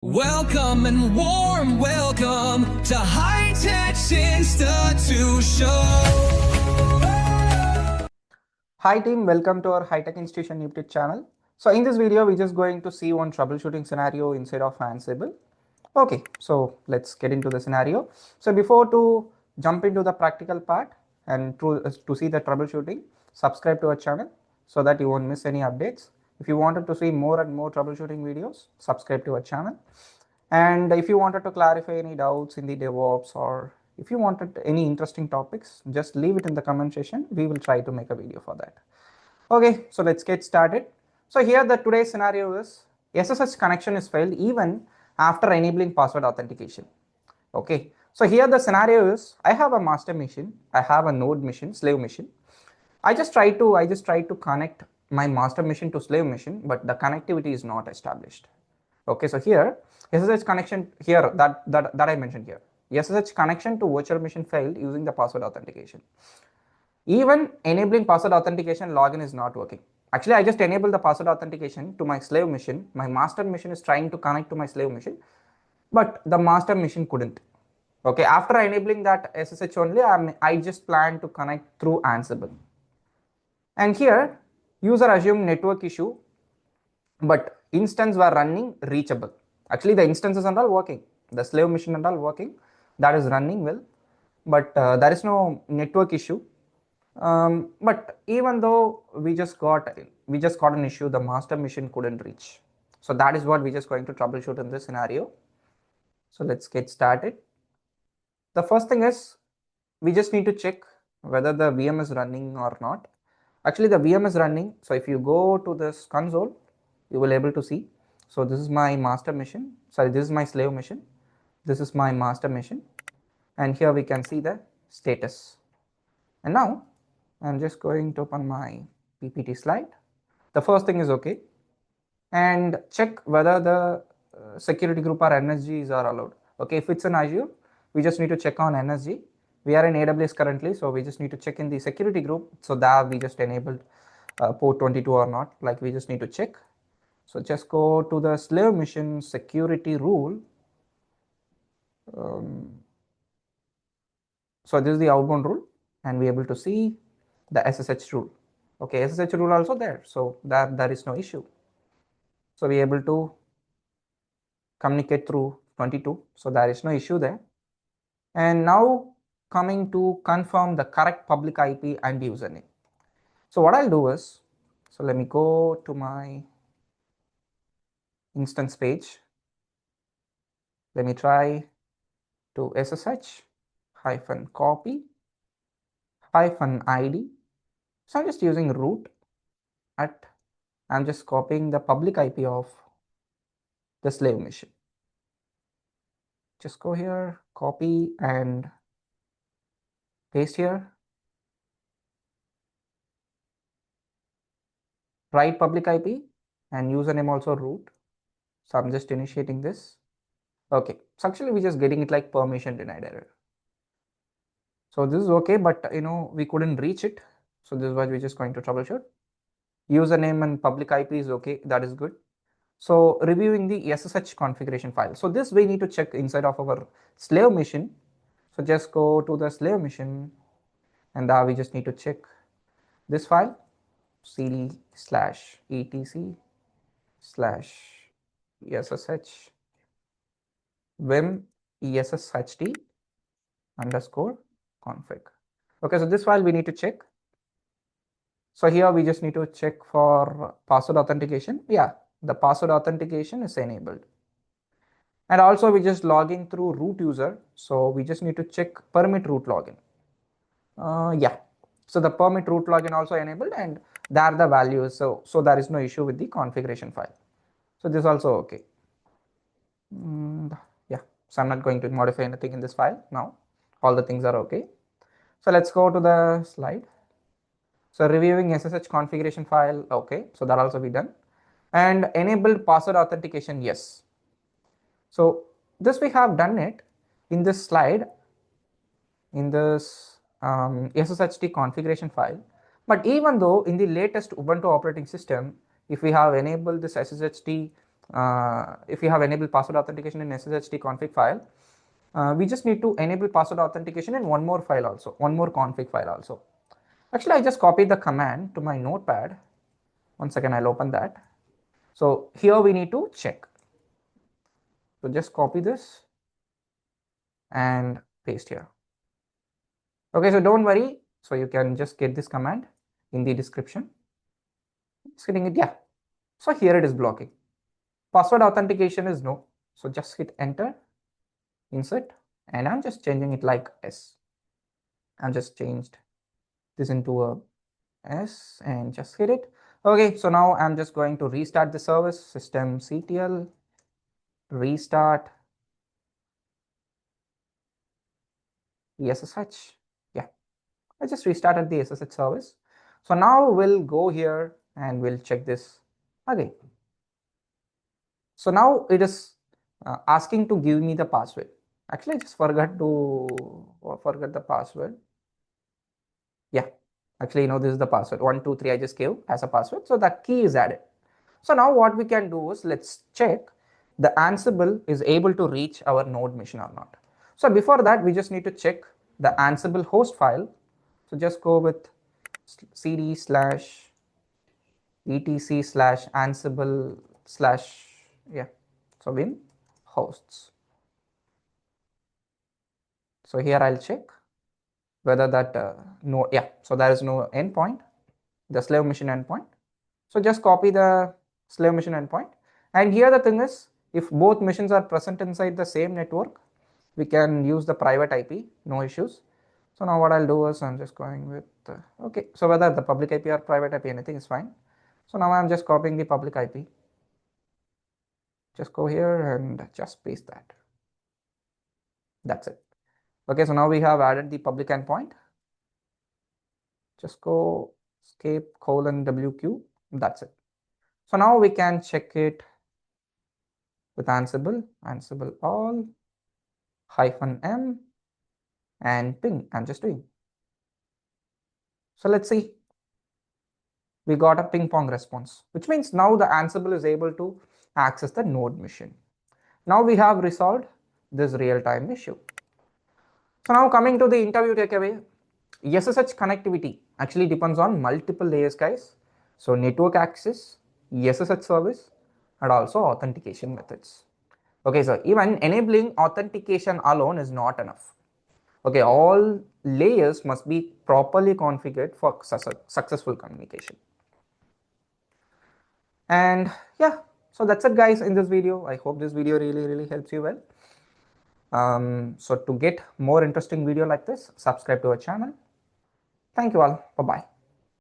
Welcome and warm welcome to High Tech Institution. Hi team, welcome to our High Tech Institution YouTube channel. So in this video, we're just going to see one troubleshooting scenario inside of Ansible. Okay, so let's get into the scenario. So before to jump into the practical part and to see the troubleshooting, subscribe to our channel so that you won't miss any updates. If you wanted to see more and more troubleshooting videos, subscribe to our channel. And if you wanted to clarify any doubts in the DevOps, or if you wanted any interesting topics, just leave it in the comment section. We will try to make a video for that. Okay, so let's get started. So here the today's scenario is SSH connection is failed even after enabling password authentication. Okay, so here the scenario is I have a master machine, I have a node machine, slave machine. I just try to connect my master machine to slave machine, but the connectivity is not established. Okay, so here SSH connection here that I mentioned here. SSH connection to virtual machine failed using the password authentication. Even enabling password authentication, login is not working. Actually, I just enabled the password authentication to my slave machine. My master machine is trying to connect to my slave machine, but the master machine couldn't. Okay, after enabling that SSH only, I just plan to connect through Ansible. And here, user assumed network issue, but instance were running reachable. Actually, the instances are all working. The slave machine and all working. That is running well, but there is no network issue. But even though we just got an issue, the master machine couldn't reach. So that is what we're just going to troubleshoot in this scenario. So let's get started. The first thing is we just need to check whether the VM is running or not. Actually, the VM is running. So if you go to this console, you will able to see. So this is my master machine. Sorry, this is my slave machine. This is my master machine. And here we can see the status. And now I'm just going to open my PPT slide. The first thing is okay. And check whether the security group or NSGs are allowed. Okay, if it's in Azure, we just need to check on NSG. We are in AWS currently, so we just need to check in the security group. So that we just enabled port 22 or not, like we just need to check. So just go to the slave machine security rule. So this is the outbound rule, and we are able to see the SSH rule. Okay, SSH rule also there, so there is no issue. So we are able to communicate through 22, so there is no issue there. And now coming to confirm the correct public IP and username. So what I'll do is, so let me go to my instance page. Let me try to SSH -copy -id. So I'm just using root at, I'm just copying the public IP of the slave machine. Just go here, copy and paste here. Write public IP and username also root. So I'm just initiating this. Okay, so actually we're just getting it like permission denied error. So this is okay, but we couldn't reach it. So this is what we're just going to troubleshoot. Username and public IP is okay, that is good. So reviewing the SSH configuration file. So this we need to check inside of our slave machine. So just go to the slave machine, and now we just need to check this file, cd/etc/ssh vim essht _ config. Okay, so this file we need to check. So here we just need to check for password authentication. Yeah, the password authentication is enabled. And also we just logging through root user. So we just need to check permit root login. Yeah, so the permit root login also enabled, and there the values. So there is no issue with the configuration file. So this is also okay. Yeah, so I'm not going to modify anything in this file now. All the things are okay. So let's go to the slide. So reviewing SSH configuration file, okay, so that also be done. And enabled password authentication, yes. So this we have done it in this slide, in this SSHD configuration file. But even though in the latest Ubuntu operating system, if we have enabled this SSHD if you have enabled password authentication in SSH config file, we just need to enable password authentication in one more file also, one more config file also. Actually, I just copied the command to my notepad. One second, I'll open that. So here we need to check. So just copy this and paste here. Okay, so don't worry. So you can just get this command in the description. Just hitting it, yeah. So here it is blocking. Password authentication is no. So just hit enter, insert, and I'm just changing it like S. I've just changed this into a S and just hit it. Okay, so now I'm just going to restart the service, systemctl, restart the SSH. Yeah, I just restarted the SSH service. So now we'll go here and we'll check this again. So now it is asking to give me the password. Actually, I just forgot the password. Yeah, actually, this is the password. 1, 2, 3, I just gave as a password. So the key is added. So now what we can do is let's check the Ansible is able to reach our node machine or not. So before that, we just need to check the Ansible host file. So just go with cd /etc /ansible / yeah. So win hosts. So here I'll check whether that no, yeah. So there is no endpoint, the slave machine endpoint. So just copy the slave machine endpoint. And here the thing is, if both machines are present inside the same network, we can use the private IP, no issues. So now what I'll do is I'm just going with, okay, so whether the public IP or private IP, anything is fine. So now I'm just copying the public IP. Just go here and just paste that. That's it. Okay, so now we have added the public endpoint. Just go escape :WQ. That's it. So now we can check it with Ansible all -m and ping. I'm just doing. So let's see. We got a ping pong response, which means now the Ansible is able to access the node machine. Now we have resolved this real-time issue. So now coming to the interview takeaway, SSH connectivity actually depends on multiple layers, guys. So network access, SSH service, and also authentication methods. Okay, so even enabling authentication alone is not enough. Okay, all layers must be properly configured for successful communication. And yeah, so that's it, guys, in this video. I hope this video really helps you well. So to get more interesting video like this, subscribe to our channel. Thank you all. Bye-bye.